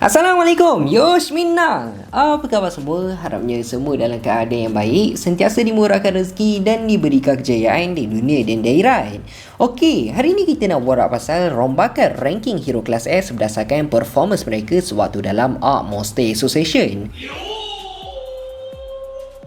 Assalamualaikum, Yoshminna. Apa khabar semua? Harapnya semua dalam keadaan yang baik, sentiasa dimurahkan rezeki dan diberikan kejayaan di dunia dan di akhirat. Okey, hari ini kita nak borak pasal rombakan ranking hero kelas S berdasarkan performance mereka sewaktu dalam ARC Monster Association.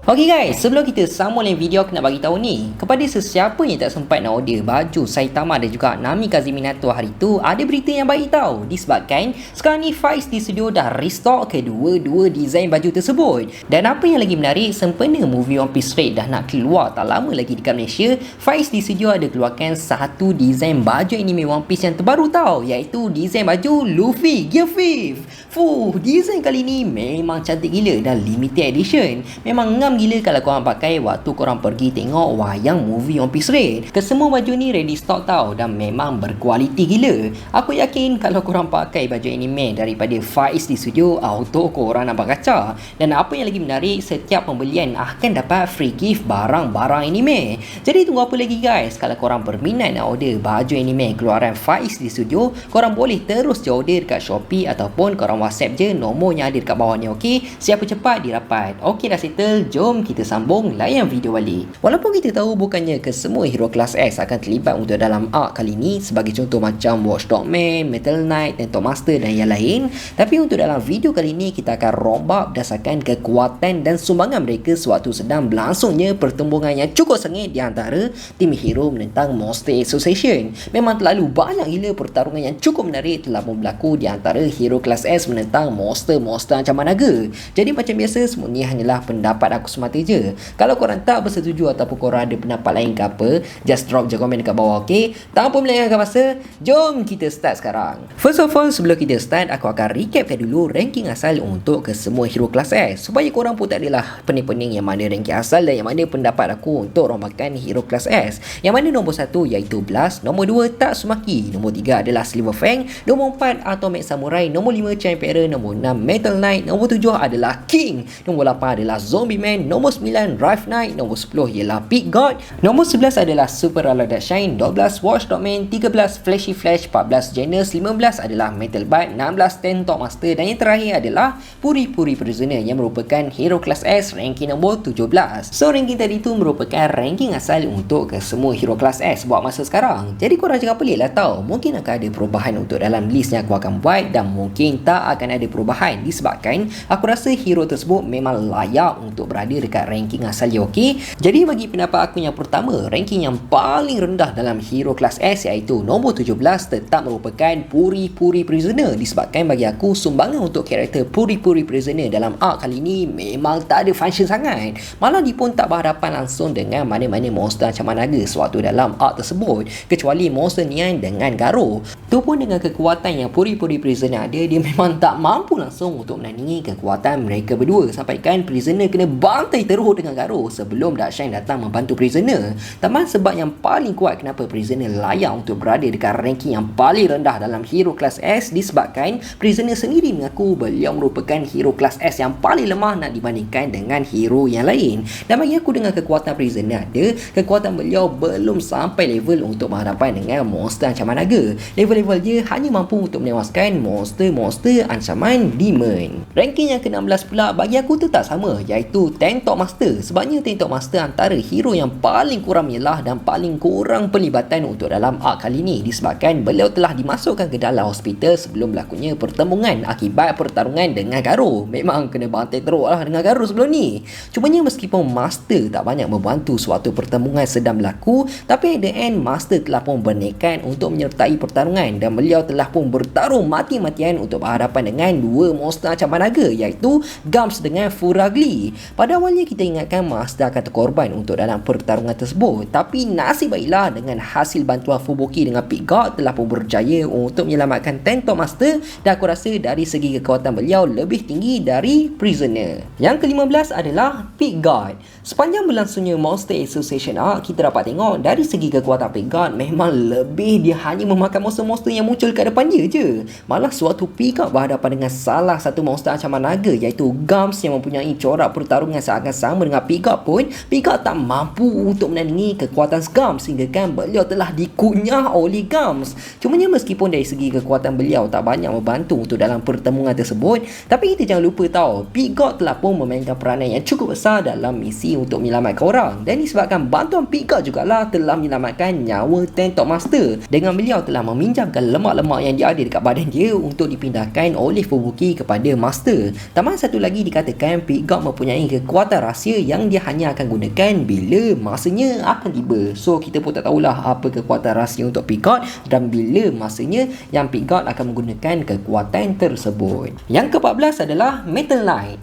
Okey guys, sebelum kita sambung lain video, aku nak bagi tahu ni, kepada sesiapa yang tak sempat nak order baju Saitama dan juga Nami Kazeminato hari tu, ada berita yang baik tau. Disebabkan sekarang ni Faiz di studio dah restock kedua-dua design baju tersebut. Dan apa yang lagi menarik, sempena movie One Piece Red dah nak keluar tak lama lagi dekat Malaysia, Faiz di studio ada keluarkan satu design baju anime One Piece yang terbaru tau, iaitu design baju Luffy Gear 5. Design kali ni memang cantik gila dan limited edition. Memang ngam gila kalau korang pakai waktu korang pergi tengok wayang movie One Piece Red. Kesemua baju ni ready stock tau dan memang berkualiti gila. Aku yakin kalau korang pakai baju anime daripada Faiz di studio, auto korang nampak kacau. Dan apa yang lagi menarik, setiap pembelian akan dapat free gift barang-barang anime. Jadi tunggu apa lagi guys? Kalau korang berminat nak order baju anime keluaran Faiz di studio, korang boleh terus je order dekat Shopee ataupun korang WhatsApp je nombor yang ada dekat bawah ni, okey? Siapa cepat dirapat. Okey, dah settle. Jom kita sambung layan video balik. Walaupun kita tahu bukannya ke semua hero kelas S akan terlibat untuk dalam ARC kali ni, sebagai contoh macam Watchdog Man, Metal Knight, Tento Master dan yang lain, tapi untuk dalam video kali ni kita akan rombak berdasarkan kekuatan dan sumbangan mereka sewaktu sedang berlangsungnya pertembungan yang cukup sengit di antara tim hero menentang Monster Association. Memang terlalu banyak gila pertarungan yang cukup menarik telah pun berlaku di antara hero kelas S menentang monster-monster ancaman naga. Jadi macam biasa, semua ni hanyalah pendapat aku semata je. Kalau korang tak bersetuju ataupun korang ada pendapat lain ke apa, just drop je komen dekat bawah, okey? Tanpa melengahkan masa, jom kita start sekarang. First of all, sebelum kita start, aku akan recapkan dulu ranking asal untuk ke semua hero kelas S, supaya korang pun tak adalah pening-pening yang mana ranking asal dan yang mana pendapat aku untuk rombakan hero kelas S. Yang mana nombor 1 iaitu Blast, nombor 2 Tatsumaki, nombor 3 adalah Silver Fang, nombor 4 Atomic Samurai, nombor 5 Champion, nombor 6 Metal Knight, nombor 7 adalah King, nombor 8 adalah Zombie Man, nombor 9 Rive Knight, nombor 10 ialah Pig God, nombor 11 adalah Super Alert Shine, 12 Watchdog Man, 13 Flashy Flash, 14 Janus, 15 adalah Metal Bite, 16 Tento Master dan yang terakhir adalah Puri Puri Prisoner yang merupakan hero kelas S ranking nombor 17. So ranking tadi tu merupakan ranking asal untuk ke semua hero kelas S buat masa sekarang. Jadi korang jangan pelik lah tau, mungkin akan ada perubahan untuk dalam list yang aku akan buat dan mungkin tak akan ada perubahan disebabkan aku rasa hero tersebut memang layak untuk berada dekat ranking asal dia, okey? Jadi bagi pendapat aku yang pertama, ranking yang paling rendah dalam hero kelas S iaitu nombor 17 tetap merupakan Puri Puri Prisoner disebabkan bagi aku sumbangan untuk karakter Puri Puri Prisoner dalam ARC kali ni memang tak ada function sangat. Malah dia pun tak berhadapan langsung dengan mana-mana monster ancaman naga sewaktu dalam ARC tersebut kecuali monster Nian dengan Garo. Tu pun dengan kekuatan yang Puri Puri Prisoner ada, dia memang tak mampu langsung untuk menandingi kekuatan mereka berdua sampaikan Prisoner kena bantai teruk dengan Garo sebelum Darkshine datang membantu Prisoner. Taman sebab yang paling kuat kenapa Prisoner layak untuk berada dekat ranking yang paling rendah dalam hero kelas S disebabkan Prisoner sendiri mengaku beliau merupakan hero kelas S yang paling lemah nak dibandingkan dengan hero yang lain. Dan bagi aku dengan kekuatan Prisoner ada, kekuatan beliau belum sampai level untuk berhadapan dengan monster ancaman naga. Level-level dia hanya mampu untuk menewaskan monster-monster ancaman demon. Ranking yang ke-16 pula bagi aku tetap sama iaitu Tento Master. Sebabnya Tento Master antara hero yang paling kurang menyelah dan paling kurang pelibatan untuk dalam ARC kali ni disebabkan beliau telah dimasukkan ke dalam hospital sebelum berlakunya pertembungan akibat pertarungan dengan Garo. Memang kena bantai teruk lah dengan Garo sebelum ni. Cumanya meskipun Master tak banyak membantu sewaktu pertembungan sedang berlaku, tapi at the end Master telah pun bernekat untuk menyertai pertarungan dan beliau telah pun bertarung mati-matian untuk berhadapan dengan dua monster ancaman naga iaitu Gums dengan Furagli. Pada awalnya kita ingatkan Master akan terkorban untuk dalam pertarungan tersebut, tapi nasib baiklah dengan hasil bantuan Fuboki dengan Pig God telah pun berjaya untuk menyelamatkan Tento Master dan aku rasa dari segi kekuatan beliau lebih tinggi dari Prisoner. Yang ke-15 adalah Pig God. Sepanjang berlangsungnya Monster Association ARC, kita dapat tengok dari segi kekuatan Pig God memang lebih dia hanya memakan monster-monster yang muncul kat depan dia je. Malah suatu Pig God berhadapan dengan salah satu monster ancaman naga iaitu Gums yang mempunyai corak pertarungan yang seakan sama dengan Picard pun, Picard tak mampu untuk menandingi kekuatan Gums sehingga kan beliau telah dikunyah oleh Gums. Cumanya meskipun dari segi kekuatan beliau tak banyak membantu untuk dalam pertemuan tersebut, tapi kita jangan lupa tahu, Picard telah pun memainkan peranan yang cukup besar dalam misi untuk menyelamatkan orang, dan disebabkan bantuan Picard jugalah telah menyelamatkan nyawa Tentok Master dengan beliau telah meminjamkan lemak-lemak yang dia ada dekat badan dia untuk dipindahkan oleh Fubuki kepada Master. Tambah satu lagi dikatakan Picard mempunyai kekuatan rahsia yang dia hanya akan gunakan bila masanya akan tiba. So kita pun tak tahulah apa kekuatan rahsia untuk Picard dan bila masanya yang Picard akan menggunakan kekuatan tersebut. Yang ke-14 adalah Metal Knight.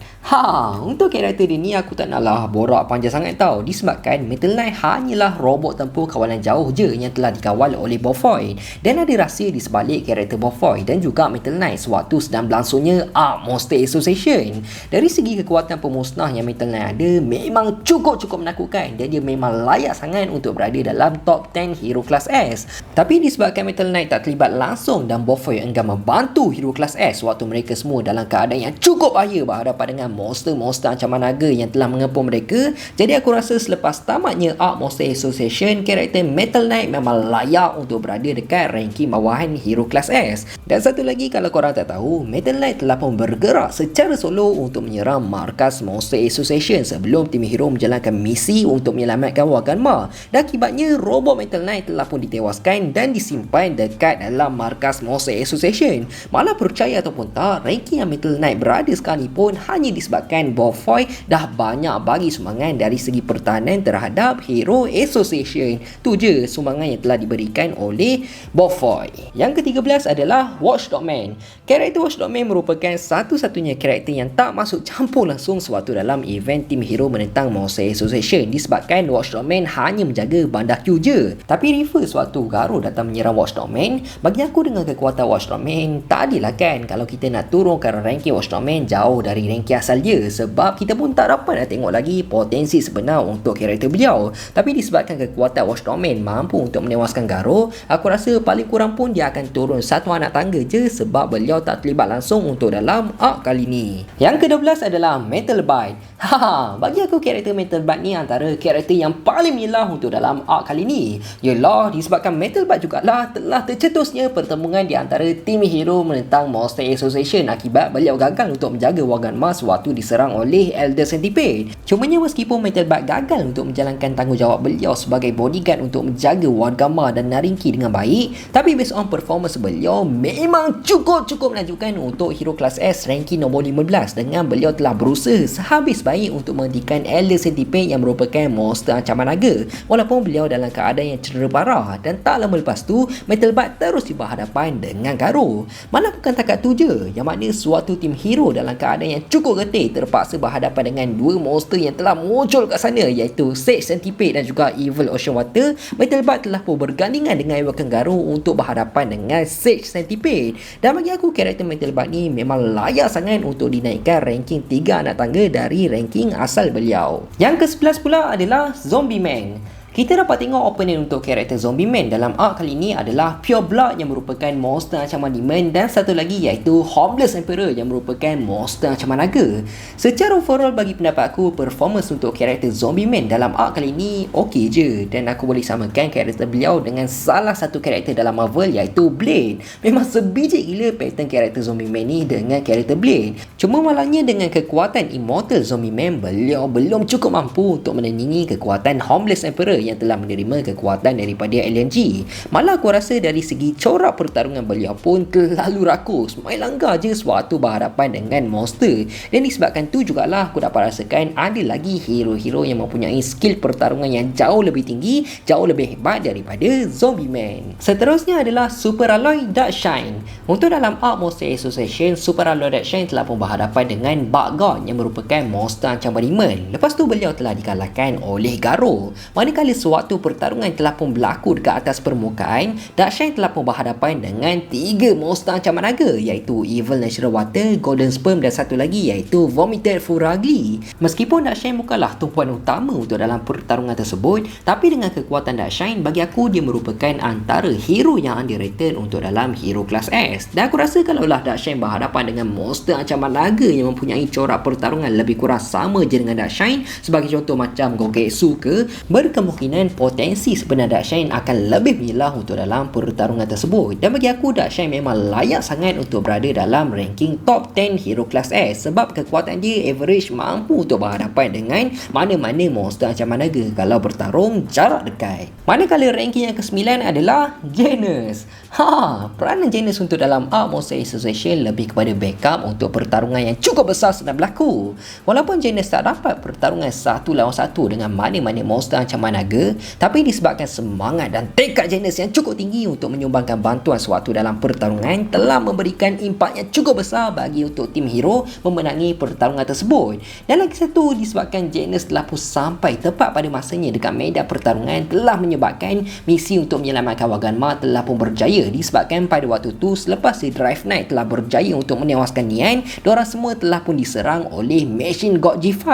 Untuk karakter dia ni aku tak naklah borak panjang sangat tau, disebabkan Metal Knight hanyalah robot tempur kawalan jauh je yang telah dikawal oleh Bophoid, dan ada rahsia di sebalik karakter Bophoid dan juga Metal Knight sewaktu sedang berlangsungnya Arc Monster Association. Dari segi kekuatan pemusnah yang Metal Knight ada memang cukup menakutkan, dan dia memang layak sangat untuk berada dalam top 10 hero kelas S. Tapi disebabkan Metal Knight tak terlibat langsung dan Bophoid enggan membantu hero kelas S waktu mereka semua dalam keadaan yang cukup bahaya berhadapan dengan monster-monster ancaman naga yang telah mengepung mereka, jadi aku rasa selepas tamatnya Arc Monster Association, karakter Metal Knight memang layak untuk berada dekat ranking bawahan hero kelas S. Dan satu lagi, kalau korang tak tahu, Metal Knight telah pun bergerak secara solo untuk menyerang markas Monster Association sebelum tim hero menjalankan misi untuk menyelamatkan Waganma, dan akibatnya robot Metal Knight telah pun ditewaskan dan disimpan dekat dalam markas Monster Association. Malah percaya ataupun tak, ranking yang Metal Knight berada sekalipun hanya disebabkan Bophoid dah banyak bagi sumbangan dari segi pertahanan terhadap Hero Association. Tu je sumbangan yang telah diberikan oleh Bophoid. Yang ke-13 adalah Watchdog Man. Karakter Watchdog Man merupakan satu-satunya karakter yang tak masuk campur langsung sewaktu dalam event tim hero menentang Monster Association, disebabkan Watchdog Man hanya menjaga bandar Q je. Tapi Reaver sewaktu Garo datang menyerang Watchdog Man, bagi aku dengan kekuatan Watchdog Man tak adil lah kan kalau kita nak turunkan ranking Watchdog Man jauh dari ranking asal dia, sebab kita pun tak dapat nak tengok lagi potensi sebenar untuk karakter beliau. Tapi disebabkan kekuatan Watchdog Man mampu untuk menewaskan Garo, aku rasa paling kurang pun dia akan turun satu anak tangga je sebab beliau tak terlibat langsung untuk dalam arc kali ni. Yang ke-12 adalah Metal Bite. Bagi aku karakter Metal Bite ni antara karakter yang paling menyelah untuk dalam arc kali ni. Yalah, disebabkan Metal Bite jugalah telah tercetusnya pertemuan di antara tim hero menentang Monster Association akibat beliau gagal untuk menjaga Waganma waktu diserang oleh Elder Centipede. Cumanya meskipun Metal Bite gagal untuk menjalankan tanggungjawab beliau sebagai bodyguard untuk menjaga Waganma dan Narinki dengan baik, tapi based on performance beliau memang cukup menakjubkan untuk hero kelas S ranking nombor 15, dengan beliau telah berusaha sehabis baik untuk menghentikan Elder Centipede yang merupakan monster ancaman naga, walaupun beliau dalam keadaan yang cedera parah. Dan tak lama lepas tu Metal Bite terus berhadapan dengan Garo. Malah bukan takat tu je, yang makna suatu tim hero dalam keadaan yang cukup getih terpaksa berhadapan dengan dua monster yang telah muncul kat sana, iaitu Sage Centipede dan juga Evil Ocean Water. Metal Bite telah pun bergandingan dengan Iwakan Garo untuk berhadapan dengan Sage Centipede, dan bagi aku karakter Metal Bite ni memang layak sangat untuk dinaikkan ranking 3 anak tangga dari ranking asal beliau. Yang ke-11 pula adalah Zombie Man. Kita dapat tengok opponent untuk karakter Zombie Man dalam arc kali ini adalah Pure Blood yang merupakan monster ancaman demon, dan satu lagi iaitu Homeless Emperor yang merupakan monster ancaman naga. Secara overall bagi pendapat aku, performance untuk karakter Zombie Man dalam arc kali ini okey je, dan aku boleh samakan karakter beliau dengan salah satu karakter dalam Marvel iaitu Blade. Memang sebiji gila pattern karakter Zombie Man ni dengan karakter Blade. Cuma malangnya dengan kekuatan Immortal Zombie Man, beliau belum cukup mampu untuk menandingi kekuatan Homeless Emperor yang telah menerima kekuatan daripada LNG. Malah aku rasa dari segi corak pertarungan beliau pun terlalu rakus, main langgar je sewaktu berhadapan dengan monster. Dan disebabkan tu jugalah aku dapat rasakan ada lagi hero-hero yang mempunyai skill pertarungan yang jauh lebih tinggi, jauh lebih hebat daripada Zombie Man. Seterusnya adalah Super Alloy Dark Shine. Untuk dalam Arc Monster Association, Super Alloy Dark Shine telah pun berhadapan dengan Bug God yang merupakan monster ancaman demon. Lepas tu beliau telah dikalahkan oleh Garo. Manakala Manakala suatu pertarungan telah pun berlaku dekat atas permukaan, Darkshine telah pun berhadapan dengan 3 monster ancaman naga, iaitu Evil Natural Water, Golden Sperm dan satu lagi iaitu Vomited Furugly. Meskipun Darkshine bukanlah tumpuan utama untuk dalam pertarungan tersebut, tapi dengan kekuatan Darkshine, bagi aku dia merupakan antara hero yang underrated untuk dalam hero kelas S. Dan aku rasa kalaulah Darkshine berhadapan dengan monster ancaman naga yang mempunyai corak pertarungan lebih kurang sama je dengan Darkshine, sebagai contoh macam Gogetsu ke, berkemungkinan potensi sebenar Darkshine akan lebih menyelah untuk dalam pertarungan tersebut. Dan bagi aku Darkshine memang layak sangat untuk berada dalam ranking top 10 hero kelas S, sebab kekuatan dia average mampu untuk berhadapan dengan mana-mana monster ancaman naga kalau bertarung jarak dekat. Manakala ranking yang ke-9 adalah Janus. Peranan Janus untuk dalam Arc Monster Association lebih kepada backup untuk pertarungan yang cukup besar sedang berlaku. Walaupun Janus tak dapat pertarungan 1 lawan 1 dengan mana-mana monster ancaman naga, tapi disebabkan semangat dan tekad Janus yang cukup tinggi untuk menyumbangkan bantuan sewaktu dalam pertarungan, telah memberikan impak yang cukup besar bagi untuk tim hero memenangi pertarungan tersebut. Dan lagi satu, disebabkan Janus telah pun sampai tepat pada masanya dekat medan pertarungan, telah menyebabkan misi untuk menyelamatkan Waganma telah pun berjaya, disebabkan pada waktu tu selepas si Drive Knight telah berjaya untuk menewaskan Nian, diorang semua telah pun diserang oleh Machine God G5,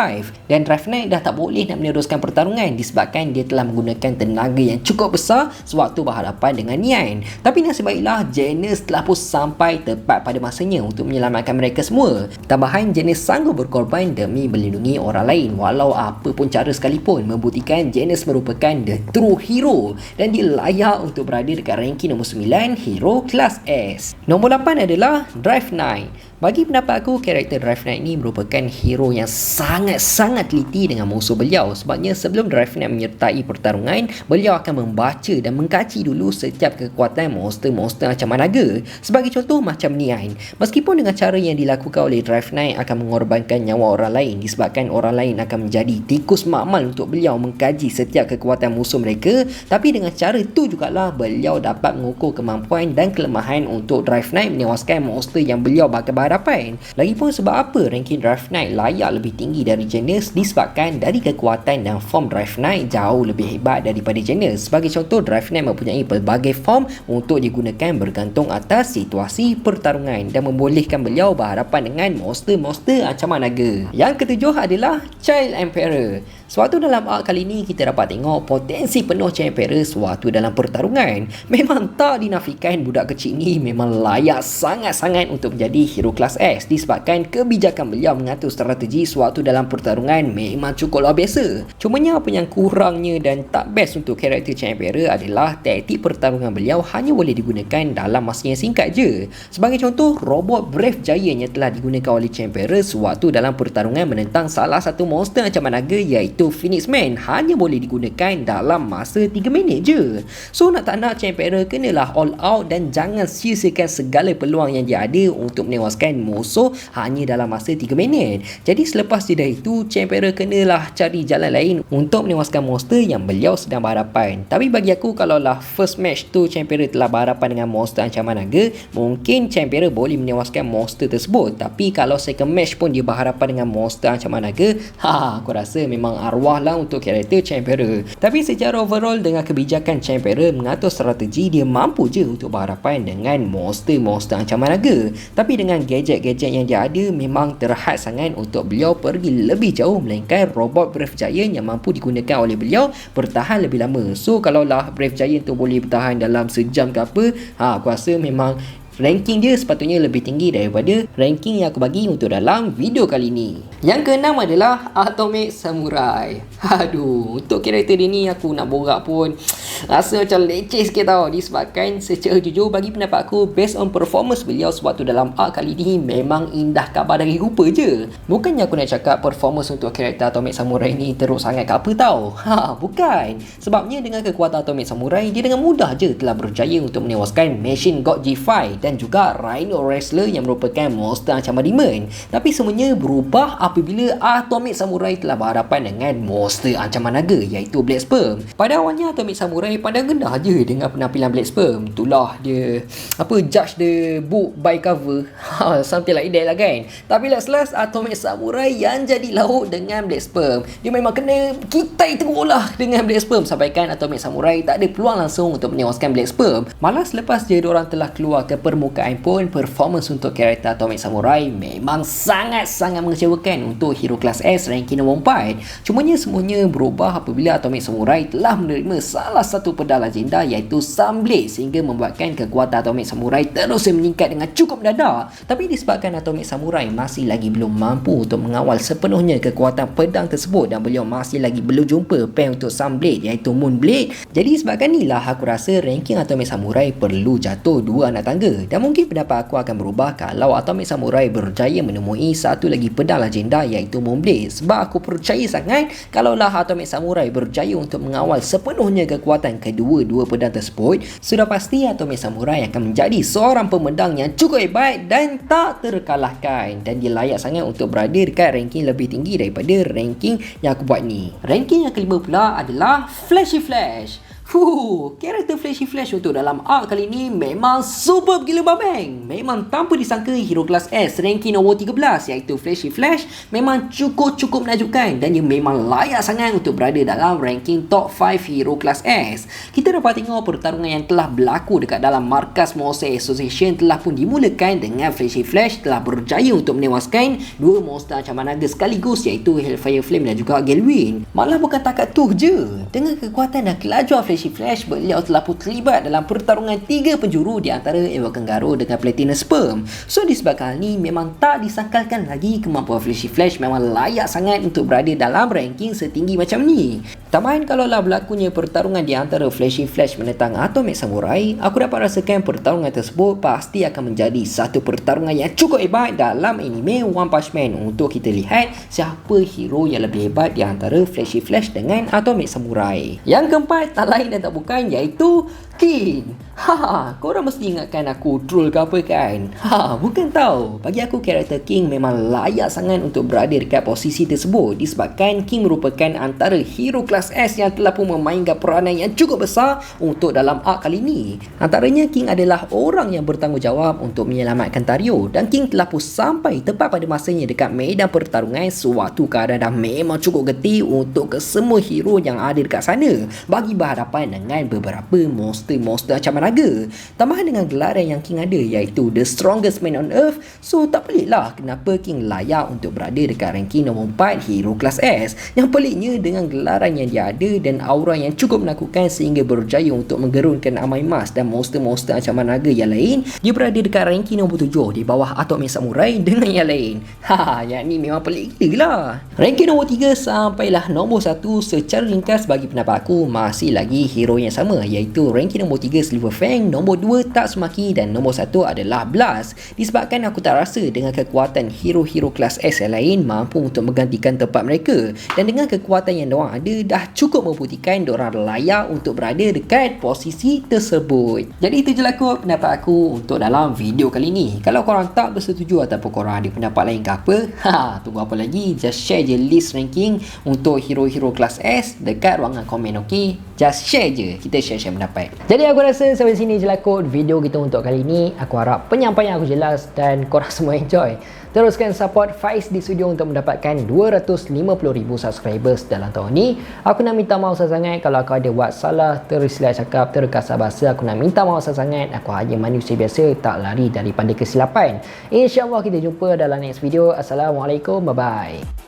dan Drive Knight dah tak boleh nak meneruskan pertarungan disebabkan dia telah menggunakan tenaga yang cukup besar sewaktu berhadapan dengan Nian. Tapi nasib baiklah Janus telah pun sampai tepat pada masanya untuk menyelamatkan mereka semua. Tambahan, Janus sanggup berkorban demi melindungi orang lain walau apa pun cara sekalipun, membuktikan Janus merupakan the true hero dan dia layak untuk berada dekat ranking nombor 9 hero kelas S. Nombor 8 adalah Drive Knight. Bagi pendapat aku, karakter Drive Knight ni merupakan hero yang sangat-sangat teliti dengan musuh beliau. Sebabnya sebelum Drive Knight menyertai pertarungan, beliau akan membaca dan mengkaji dulu setiap kekuatan monster-monster ancaman naga. Sebagai contoh macam Nian. Meskipun dengan cara yang dilakukan oleh Drive Knight akan mengorbankan nyawa orang lain, disebabkan orang lain akan menjadi tikus makmal untuk beliau mengkaji setiap kekuatan musuh mereka, tapi dengan cara itu jugalah beliau dapat mengukur kemampuan dan kelemahan untuk Drive Knight menewaskan monster yang beliau bakal berhadapan. Lagipun sebab apa ranking Drive Knight layak lebih tinggi dari Janus, disebabkan dari kekuatan dan form Drive Knight jauh lebih hebat daripada Janus. Sebagai contoh, Drive Knight mempunyai pelbagai form untuk digunakan bergantung atas situasi pertarungan dan membolehkan beliau berhadapan dengan monster-monster ancaman naga. Yang ketujuh adalah Child Emperor. Sewaktu dalam arc kali ini kita dapat tengok potensi penuh Child Emperor sewaktu dalam pertarungan. Memang tak dinafikan budak kecil ni memang layak sangat-sangat untuk menjadi hero kelas S, disebabkan kebijakan beliau mengatur strategi sewaktu dalam pertarungan memang cukup luar biasa. Cumanya apa yang kurangnya dan tak best untuk karakter Child Emperor adalah taktik pertarungan beliau hanya boleh digunakan dalam masa yang singkat je. Sebagai contoh, robot Brave Giant yang telah digunakan oleh Child Emperor sewaktu dalam pertarungan menentang salah satu monster ancaman naga iaitu Phoenix Man hanya boleh digunakan dalam masa 3 minit je. So nak tak nak, Child Emperor kenalah all out dan jangan sia-siakan segala peluang yang dia ada untuk menewaskan musuh hanya dalam masa 3 minit. Jadi selepas jeda itu, Child Emperor kenalah cari jalan lain untuk menewaskan monster yang beliau sedang berhadapan. Tapi bagi aku, kalaulah first match tu Child Emperor telah berhadapan dengan monster ancaman naga, mungkin Child Emperor boleh menewaskan monster tersebut. Tapi kalau second match pun dia berhadapan dengan monster ancaman naga, aku rasa memang arwah lah untuk karakter Child Emperor. Tapi secara overall, dengan kebijakan Child Emperor mengatur strategi, dia mampu je untuk berhadapan dengan monster-monster ancaman naga. Tapi dengan gadget-gadget yang dia ada, memang terhad sangat untuk beliau pergi lebih jauh, melainkan robot Brave Giant yang mampu digunakan oleh beliau bertahan lebih lama. So kalaulah Brave Giant tu boleh bertahan dalam sejam ke apa, aku rasa memang ranking dia sepatutnya lebih tinggi daripada ranking yang aku bagi untuk dalam video kali ni. Yang keenam adalah Atomic Samurai. Untuk karakter dia ni aku nak borak pun rasa macam leceh sikit tau, disebabkan secara jujur bagi pendapat aku, based on performance beliau sewaktu dalam arc kali ni memang indah kabar dari rupa je. Bukannya aku nak cakap performance untuk karakter Atomic Samurai ni teruk sangat ke apa tau. Bukan. Sebabnya dengan kekuatan Atomic Samurai, dia dengan mudah je telah berjaya untuk menewaskan Machine God G5 dan juga Rhino Wrestler yang merupakan monster ancaman demon. Tapi semuanya berubah apabila Atomic Samurai telah berhadapan dengan monster ancaman naga iaitu Black Sperm. Pada awalnya Atomic Samurai pandang rendah je dengan penampilan Black Sperm. Itulah dia judge the book by cover. Something like that lah kan. Tapi last Atomic Samurai yang jadi lauk dengan Black Sperm. Dia memang kena kitai teruk lah dengan Black Sperm, sampaikan Atomic Samurai tak ada peluang langsung untuk menewaskan Black Sperm. Malah selepas je diorang telah keluar ke permukaan pun, performance untuk karakter Atomic Samurai memang sangat-sangat mengecewakan untuk hero kelas S ranking nombor 4. Cumanya semuanya berubah apabila Atomic Samurai telah menerima salah satu pedang legenda iaitu Sunblade, sehingga membuatkan kekuatan Atomic Samurai terus meningkat dengan cukup mendadak. Tapi disebabkan Atomic Samurai masih lagi belum mampu untuk mengawal sepenuhnya kekuatan pedang tersebut dan beliau masih lagi belum jumpa pen untuk Sunblade iaitu Moonblade, jadi sebabkan inilah aku rasa ranking Atomic Samurai perlu jatuh 2 anak tangga. Dan mungkin pendapat aku akan berubah kalau Atomic Samurai berjaya menemui satu lagi pedang legenda iaitu Moonblade, sebab aku percaya sangat kalaulah Atomic Samurai berjaya untuk mengawal sepenuhnya kekuatan kedua-dua pedang tersebut, sudah pasti Atomic Samurai akan menjadi seorang pemedang yang cukup hebat dan tak terkalahkan, dan dia layak sangat untuk berada dekat ranking lebih tinggi daripada ranking yang aku buat ni. Ranking yang kelima pula adalah Flashy Flash. Karakter Flashy Flash untuk dalam arc kali ni memang super gila babeng. Memang tanpa disangka hero kelas S ranking nombor 13 iaitu Flashy Flash memang cukup menakjubkan, dan dia memang layak sangat untuk berada dalam ranking top 5 hero kelas S. Kita dapat tengok pertarungan yang telah berlaku dekat dalam markas Monster Association telah pun dimulakan dengan Flashy Flash telah berjaya untuk menewaskan dua monster ancaman naga sekaligus iaitu Hellfire Flame dan juga Gelwin. Malah bukan takat tu je, dengan kekuatan dan kelajuan Flashy Flash, beliau telah pun terlibat dalam pertarungan 3 penjuru di antara Ewa Kangaroo dengan Platinum Sperm. So disebabkan hal ni memang tak disangkalkan lagi kemampuan Flashy Flash memang layak sangat untuk berada dalam ranking setinggi macam ni. Tambahan kalaulah berlakunya pertarungan di antara Flashy Flash menentang Atomic Samurai, aku dapat rasakan pertarungan tersebut pasti akan menjadi satu pertarungan yang cukup hebat dalam anime One Punch Man, untuk kita lihat siapa hero yang lebih hebat di antara Flashy Flash dengan Atomic Samurai. Yang keempat tak lain dan tak bukan iaitu King. Korang mesti ingatkan aku troll ke apa kan? Bukan tau. Bagi aku karakter King memang layak sangat untuk berada dekat posisi tersebut, disebabkan King merupakan antara hero kelas S yang telah pun memainkan peranan yang cukup besar untuk dalam arc kali ni. Antaranya King adalah orang yang bertanggungjawab untuk menyelamatkan Tario, dan King telah pun sampai tepat pada masanya dekat medan pertarungan sewaktu keadaan dah memang cukup getih untuk ke semua hero yang ada dekat sana bagi berhadapan dengan beberapa monster ancaman naga. Tambahan dengan gelaran yang King ada iaitu The Strongest Man on Earth, so tak pelik lah kenapa King layak untuk berada dekat ranking nombor 4 hero kelas S. Yang peliknya dengan gelaran yang dia ada dan aura yang cukup menakutkan sehingga berjaya untuk menggerunkan Amai Mas dan monster-monster ancaman naga yang lain, dia berada dekat ranking nombor 7 di bawah Atomic Samurai dengan yang lain. Yang ni memang pelik gila lah. Ranking nombor 3 sampailah nombor 1 secara ringkas bagi pendapat aku masih lagi hero yang sama, iaitu ranking nombor 3 Silver Fang, nombor 2 Tatsumaki dan nombor 1 adalah Blast. Disebabkan aku tak rasa dengan kekuatan hero-hero kelas S yang lain mampu untuk menggantikan tempat mereka, dan dengan kekuatan yang diorang ada dah cukup membuktikan diorang layak untuk berada dekat posisi tersebut. Jadi itu je lah kot pendapat aku untuk dalam video kali ni. Kalau korang tak bersetuju ataupun korang ada pendapat lain ke apa, tunggu apa lagi, just share je list ranking untuk hero-hero kelas S dekat ruangan komen, ok? Just share je, kita share pendapat. Jadi aku rasa sampai sini je lah kot video kita untuk kali ni. Aku harap penyampaian aku jelas dan korang semua enjoy. Teruskan support Faiz di studio untuk mendapatkan 250,000 subscribers dalam tahun ni. Aku nak minta maaf sangat kalau aku ada buat salah, tersilap cakap, terkasar bahasa. Aku nak minta maaf sangat. Aku hanya manusia biasa, tak lari daripada kesilapan. InsyaAllah kita jumpa dalam next video. Assalamualaikum, bye bye.